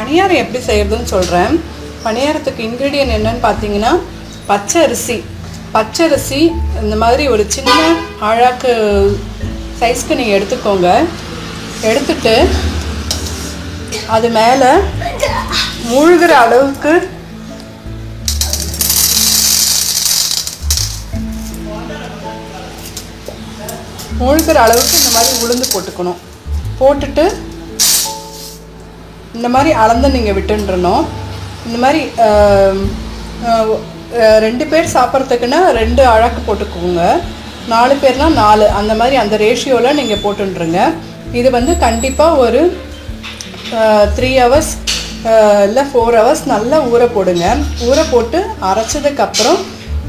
பணியாரம் எப்படி செய்யறதுன்னு சொல்கிறேன். பணியாரத்துக்கு இன்க்ரீடியன்ட் என்னன்னு பார்த்தீங்கன்னா, பச்சரிசி இந்த மாதிரி ஒரு சின்ன ஆழாக்கு சைஸ்க்கு நீங்கள் எடுத்துக்கோங்க. எடுத்துட்டு அது மேலே மூழ்கிற அளவுக்கு இந்த மாதிரி உளுந்து போட்டுக்கணும். போட்டுட்டு இந்த மாதிரி அளந்து நீங்கள் விட்டுன்றணும். இந்த மாதிரி 2 பேர் சாப்பிட்றதுக்குன்னா 2 அழகு போட்டுக்கோங்க. 4 பேர்னா 4, அந்த மாதிரி அந்த ரேஷியோவில் நீங்கள் போட்டுருங்க. இது வந்து கண்டிப்பாக ஒரு 3 hours இல்லை 4 hours நல்லா ஊற போடுங்க. ஊற போட்டு அரைச்சதுக்கப்புறம்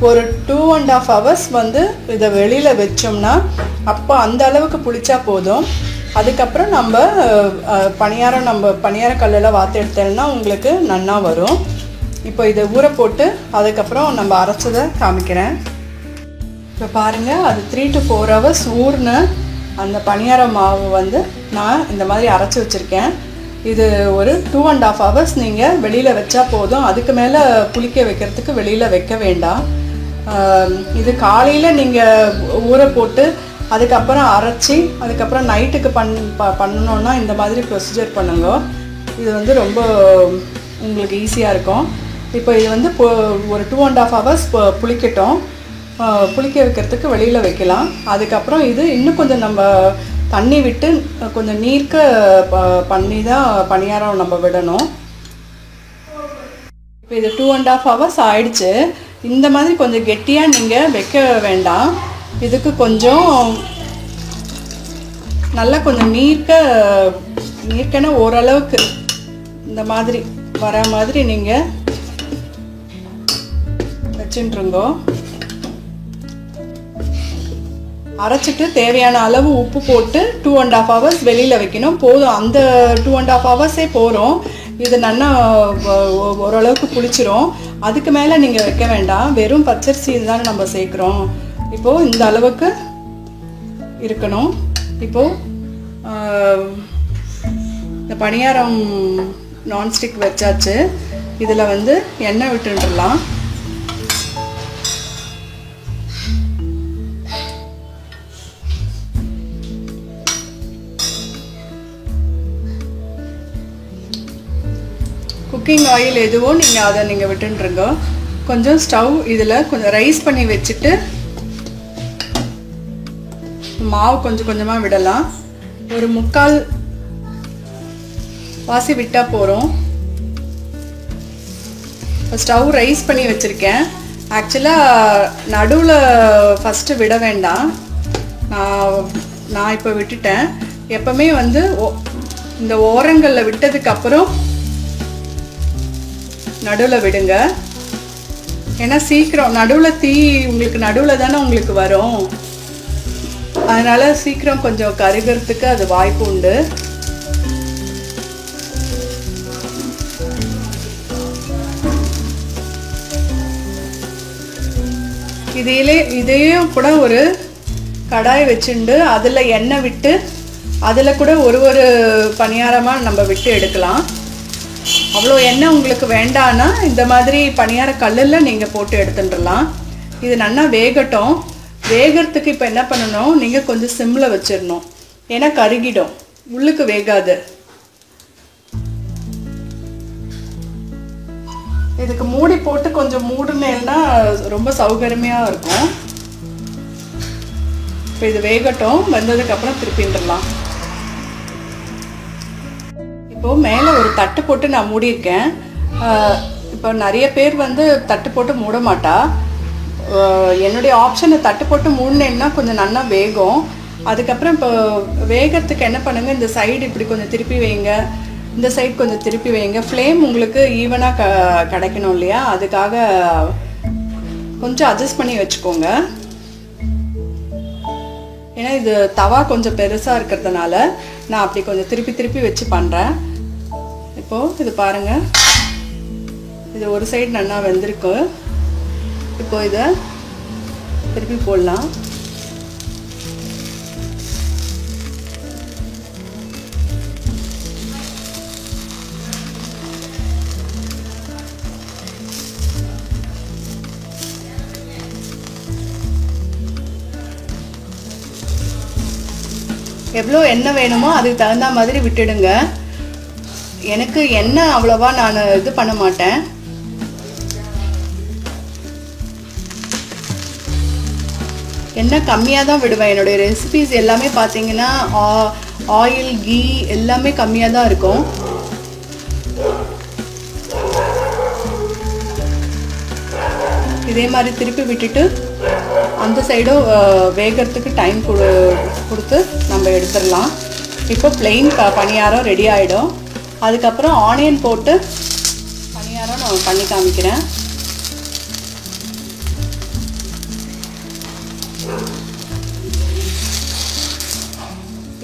ஒரு 2.5 hours வந்து இதை வெளியில் வச்சோம்னா அப்போ அந்த அளவுக்கு புளிச்சா போதும். அதுக்கப்புறம் நம்ம பணியார கல்லில் வாத்து எடுத்தோம்னா உங்களுக்கு நன்னா வரும். இப்போ இதை ஊற போட்டு அதுக்கப்புறம் நம்ம அரைச்சதை காமிக்கிறேன். இப்போ பாருங்கள், அது 3 to 4 hours ஊறின அந்த பணியார மாவு வந்து நான் இந்த மாதிரி அரைச்சி வச்சுருக்கேன். இது ஒரு 2.5 hours நீங்கள் வெளியில் வச்சா போதும். அதுக்கு மேலே புளிக்க வைக்கிறதுக்கு வெளியில் வைக்க வேண்டாம். இது காலையில் நீங்கள் ஊற போட்டு அதுக்கப்புறம் அரைச்சி அதுக்கப்புறம் நைட்டுக்கு பண்ணணுன்னா இந்த மாதிரி ப்ரொசீஜர் பண்ணுங்க. இது வந்து ரொம்ப உங்களுக்கு ஈஸியாக இருக்கும். இப்போ இது வந்து ஒரு 2.5 hours புளிக்கட்டும். புளிக்க வைக்கிறதுக்கு வெளியில் வைக்கலாம். அதுக்கப்புறம் இது இன்னும் கொஞ்சம் நம்ம தண்ணி விட்டு கொஞ்சம் நீர்க்க பண்ணி தான் பணியாரம் நம்ம விடணும். இப்போ இது 2.5 hours ஆயிடுச்சு. இந்த மாதிரி கொஞ்சம் கெட்டியாக நீங்கள் வைக்க வேண்டாம். இதுக்கு கொஞ்சம் நல்லா கொஞ்சம் நீர்க்கன ஓரளவுக்கு இந்த மாதிரி வர மாதிரி நீங்கள் வச்சுட்டுருங்க. அரைச்சிட்டு தேவையான அளவு உப்பு போட்டு 2.5 hours வெளியில் வைக்கணும். போதும், அந்த 2.5 hours போகிறோம். இது நல்லா ஓரளவுக்கு புளிச்சிரும். அதுக்கு மேலே நீங்கள் வைக்க வேண்டாம். வெறும் பச்சரிசி தானே நம்ம சேர்க்குறோம். இப்போது இந்த அளவுக்கு இருக்கணும். இப்போது இந்த பணியாரம் நான்ஸ்டிக் வச்சாச்சு. இதில் வந்து எண்ணெய் விட்டுடலாம். குக்கிங் ஆயில் எதுவோ நீங்கள் அதை நீங்கள் விட்டுருங்க. கொஞ்சம் ஸ்டவ் இதில் கொஞ்சம் ரைஸ் பண்ணி வச்சுட்டு மாவு கொஞ்சம் கொஞ்சமாக விடலாம். ஒரு 3/4 வாசி விட்டால் போகிறோம். ஸ்டவ் ரைஸ் பண்ணி வச்சுருக்கேன். ஆக்சுவலாக நடுவில் ஃபஸ்ட்டு விட வேண்டாம். நான் இப்போ விட்டுட்டேன். எப்போவுமே வந்து இந்த ஓரங்களில் விட்டதுக்கப்புறம் நடுவில் விடுங்க. ஏன்னா சீக்கிரம் நடுவில் உங்களுக்கு நடுவில் தானே உங்களுக்கு வரும். அதனால் சீக்கிரம் கொஞ்சம் கருகிறதுக்கு அது வாய்ப்பு உண்டு. இதையும் கூட ஒரு கடாய் வச்சுண்டு அதில் எண்ணெய் விட்டு அதில் கூட ஒரு பணியாரமாக நம்ம விட்டு எடுக்கலாம். அவ்வளோ எண்ணெய் உங்களுக்கு வேண்டான்னா இந்த மாதிரி பணியார கல்லில் நீங்கள் போட்டு எடுத்துட்டுலாம். இது நல்லா வேகட்டும். வேகிறதுக்கு இப்போ என்ன பண்ணணும், நீங்கள் கொஞ்சம் சிம்மில் வச்சிடணும். ஏன்னா கருகிடும், உள்ளுக்கு வேகாது. இதுக்கு மூடி போட்டு கொஞ்சம் மூடுனேன்னா ரொம்ப சௌகரியமாக இருக்கும். இப்போ இது வேகட்டும். வெந்ததுக்கப்புறம் திருப்பிடலாம். இப்போது மேலே ஒரு தட்டு போட்டு நான் மூடியிருக்கேன். இப்போ நிறைய பேர் வந்து தட்டு போட்டு மூட மாட்டா. என்னுடைய ஆப்ஷனை தட்டு போட்டு மூடினேன்னா கொஞ்சம் நல்லா வேகும். அதுக்கப்புறம் இப்போ வேகத்துக்கு என்ன பண்ணுங்கள், இந்த சைடு இப்படி கொஞ்சம் திருப்பி வைங்க, இந்த சைடு கொஞ்சம் திருப்பி வைங்க. ஃப்ளேம் உங்களுக்கு ஈவனாக கிடைக்கணும் இல்லையா, அதுக்காக கொஞ்சம் அட்ஜஸ்ட் பண்ணி வச்சுக்கோங்க. ஏன்னா இது தவா கொஞ்சம் பெருசாக இருக்கிறதுனால நான் அப்படி கொஞ்சம் திருப்பி வச்சு பண்ணுறேன். இப்போது இது பாருங்கள், இது ஒரு சைடு நல்லா வெந்திருக்கு. இப்போ இதை திருப்பி போடலாம். எவ்வளோ எண்ணெய் வேணுமோ அதுக்கு தகுந்த மாதிரி விட்டுடுங்க. எனக்கு எண்ணெய் அவ்வளோவா நான் இது பண்ண மாட்டேன். எண்ணெய் கம்மியாக தான் விடுவேன். என்னுடைய ரெசிபீஸ் எல்லாமே பார்த்தீங்கன்னா ஆயில், கீ எல்லாமே கம்மியாக தான் இருக்கும். இதே மாதிரி திருப்பி விட்டுட்டு அந்த சைடும் வேகிறதுக்கு டைம் கொடுத்து நம்ம எடுத்துடலாம். இப்போ பிளெயின் பணியாரம் ரெடி ஆகிடும். அதுக்கப்புறம் ஆனியன் போட்டு பணியாரம் நான் பண்ணி காமிக்கிறேன்.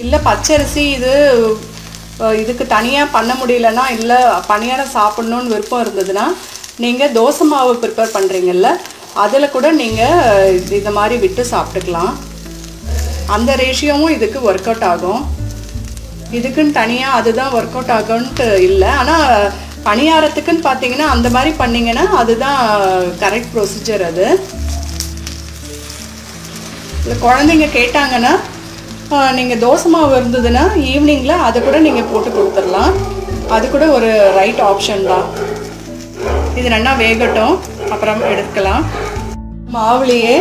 இல்லை பச்சரிசி இதுக்கு தனியாக பண்ண முடியலன்னா, இல்லை பணியாரம் சாப்பிட்ணுன்னு விருப்பம் இருந்ததுன்னா நீங்கள் தோசை மாவு ப்ரிப்பேர் பண்ணுறீங்கல்ல, அதில் கூட நீங்கள் இந்த மாதிரி விட்டு சாப்பிட்டுக்கலாம். அந்த ரேஷியோவும் இதுக்கு ஒர்க் அவுட் ஆகும். இதுக்குன்னு தனியாக அதுதான் ஒர்க் அவுட் ஆகும்ன்ட்டு இல்லை. ஆனால் பணியாரத்துக்குன்னு பார்த்தீங்கன்னா அந்த மாதிரி பண்ணிங்கன்னா அதுதான் கரெக்ட் ப்ரொசீஜர். அது இல்லை குழந்தைங்க கேட்டாங்கன்னா நீங்கள் தோசை மாவு இருந்ததுன்னா ஈவினிங்கில் அதை கூட நீங்கள் போட்டு கொடுத்துடலாம். அது கூட ஒரு ரைட் ஆப்ஷன் தான். இது நல்லா வேகட்டும், அப்புறம் எடுக்கலாம். மாவுலேயே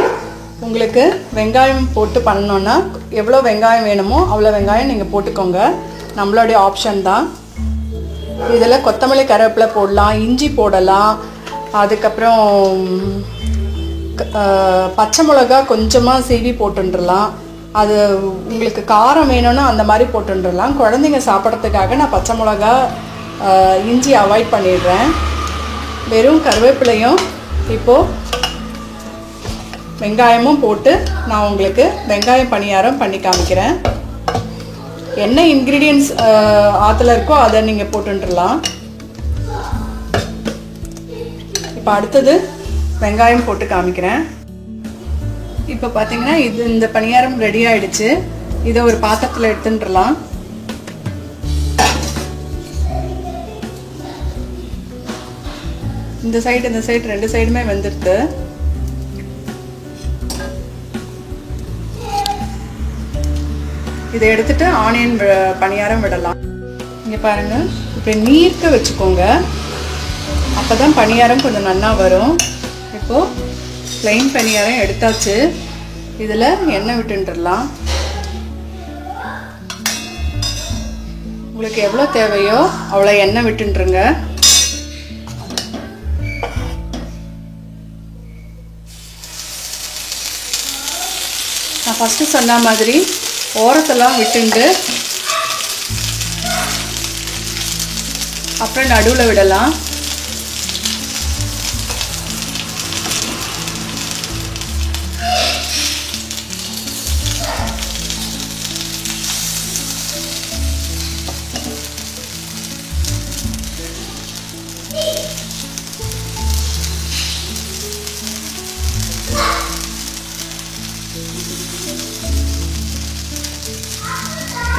உங்களுக்கு வெங்காயம் போட்டு பண்ணோன்னா எவ்வளோ வெங்காயம் வேணுமோ அவ்வளோ வெங்காயம் நீங்கள் போட்டுக்கோங்க. நம்மளுடைய ஆப்ஷன் தான். இதில் கொத்தமல்லி, கருவேப்பிலை போடலாம், இஞ்சி போடலாம். அதுக்கப்புறம் பச்சை மிளகா கொஞ்சமாக சீவி போட்டுடலாம். அது உங்களுக்கு காரம் வேணும்னா அந்த மாதிரி போட்டுடலாம். குழந்தைங்க சாப்பிட்றதுக்காக நான் பச்சை மிளகா, இஞ்சி அவாய்ட் பண்ணிடுறேன். வெறும் கருவேப்பிலையும் இப்போது வெங்காயமும் போட்டு நான் உங்களுக்கு வெங்காயம் பணியாரம் பண்ணி காமிக்கிறேன். என்ன இன்க்ரீடியன்ட்ஸ் ஆற்றுல இருக்கோ அதை நீங்கள் போட்டுடலாம். இப்போ அடுத்தது வெங்காயம் போட்டு காமிக்கிறேன். இப்போ பார்த்தீங்கன்னா இந்த பணியாரம் ரெடி ஆகிடுச்சு. இதை ஒரு பாத்திரத்தில் எடுத்துட்டுலாம். இந்த சைடு ரெண்டு சைடுமே வெந்துடுது. இதை எடுத்துட்டு ஆனியன் பணியாரம் விடலாம். இங்கே பாருங்கள், இப்படி நீர்க்க வச்சுக்கோங்க, அப்போ தான் பணியாரம் கொஞ்சம் நல்லா வரும். இப்போது பிளெயின் பணியாரம் எடுத்தாச்சு. இதில் எண்ணெய் விட்டுடலாம். உங்களுக்கு எவ்வளோ தேவையோ அவ்வளோ எண்ணெய் விட்டுருங்க. நான் ஃபஸ்ட்டு சொன்ன மாதிரி ஓரத்தெல்லாம் விட்டுண்டு அப்புறம் நடுவில் விடலாம்.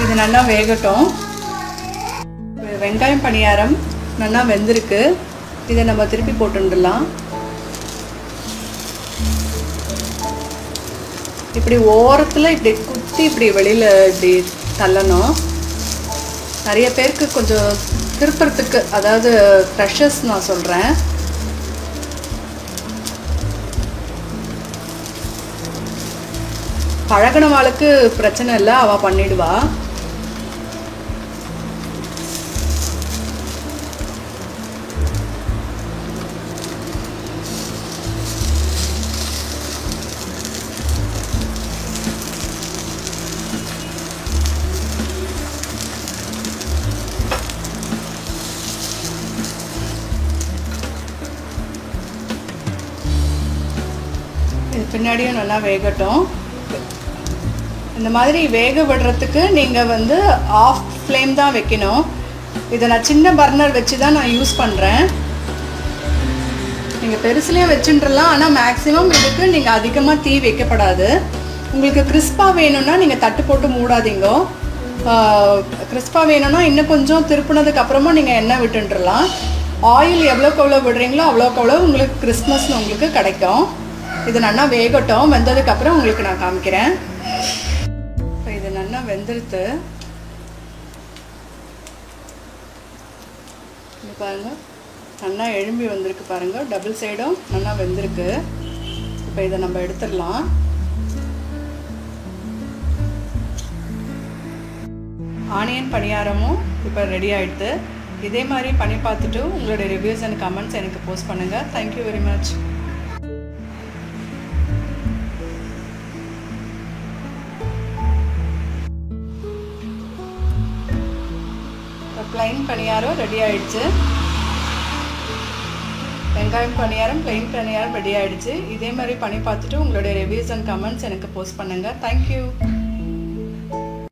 இது நல்லா வேகட்டும். வெங்காயம் பணியாரம் நல்லா வெந்திருக்கு. இதை நம்ம திருப்பி போட்டுடலாம். இப்படி ஓரத்தில் இப்படி குத்தி இப்படி வெளியில் இப்படி தள்ளணும். நிறைய பேருக்கு கொஞ்சம் திருப்புறத்துக்கு, அதாவது ஃப்ரெஷர்ஸ் நான் சொல்கிறேன், பழகினவாளுக்கு பிரச்சனை இல்லை, அவள் பண்ணிடுவா. இது பின்னாடியும் நல்லா வேகட்டும். இந்த மாதிரி வேக விடுறதுக்கு நீங்கள் வந்து ஆஃப் ஃப்ளேம் தான் வைக்கணும். இதை நான் சின்ன பர்னர் வச்சு தான் நான் யூஸ் பண்ணுறேன். நீங்கள் பெருசுலேயும் வச்சுட்டுலாம், ஆனால் மேக்ஸிமம் இதுக்கு நீங்கள் அதிகமாக தீ வைக்கப்படாது. உங்களுக்கு கிறிஸ்பாக வேணும்னா நீங்கள் தட்டு போட்டு மூடாதீங்க. கிறிஸ்பாக வேணும்னா இன்னும் கொஞ்சம் திருப்பினதுக்கு அப்புறமா நீங்கள் எண்ணெய் விட்டுடலாம். ஆயில் எவ்வளோக்கு எவ்வளோ விடுறீங்களோ அவ்வளோக்கு அவ்வளோ உங்களுக்கு கிறிஸ்மஸ் உங்களுக்கு கிடைக்கும். இது நல்லா வேகட்டும். வெந்ததுக்கப்புறம் உங்களுக்கு நான் காமிக்கிறேன். இப்போ இது நல்லா வெந்துருத்து. இது பாருங்கள் நல்லா எழும்பி வந்திருக்கு பாருங்கள். டபுள் சைடும் நல்லா வெந்திருக்கு. இப்போ இதை நம்ம எடுத்துடலாம். ஆனியன் பணியாரமும் இப்போ ரெடி ஆகிடுது. இதே மாதிரி பண்ணி பார்த்துட்டு உங்களுடைய ரிவ்யூஸ் அண்ட் கமெண்ட்ஸ் எனக்கு போஸ்ட் பண்ணுங்கள். Thank you very much. ப்ளைன் பணியாரம் ரெடி ஆகிடுச்சு. வெங்காயம் பணியாரம், ப்ளைன் பணியாரம் ரெடி ஆகிடுச்சு. இதே மாதிரி பண்ணி பார்த்துட்டு உங்களுடைய ரிவ்யூஸ் அண்ட் கமெண்ட்ஸ் எனக்கு போஸ்ட் பண்ணுங்கள். தேங்க்யூ.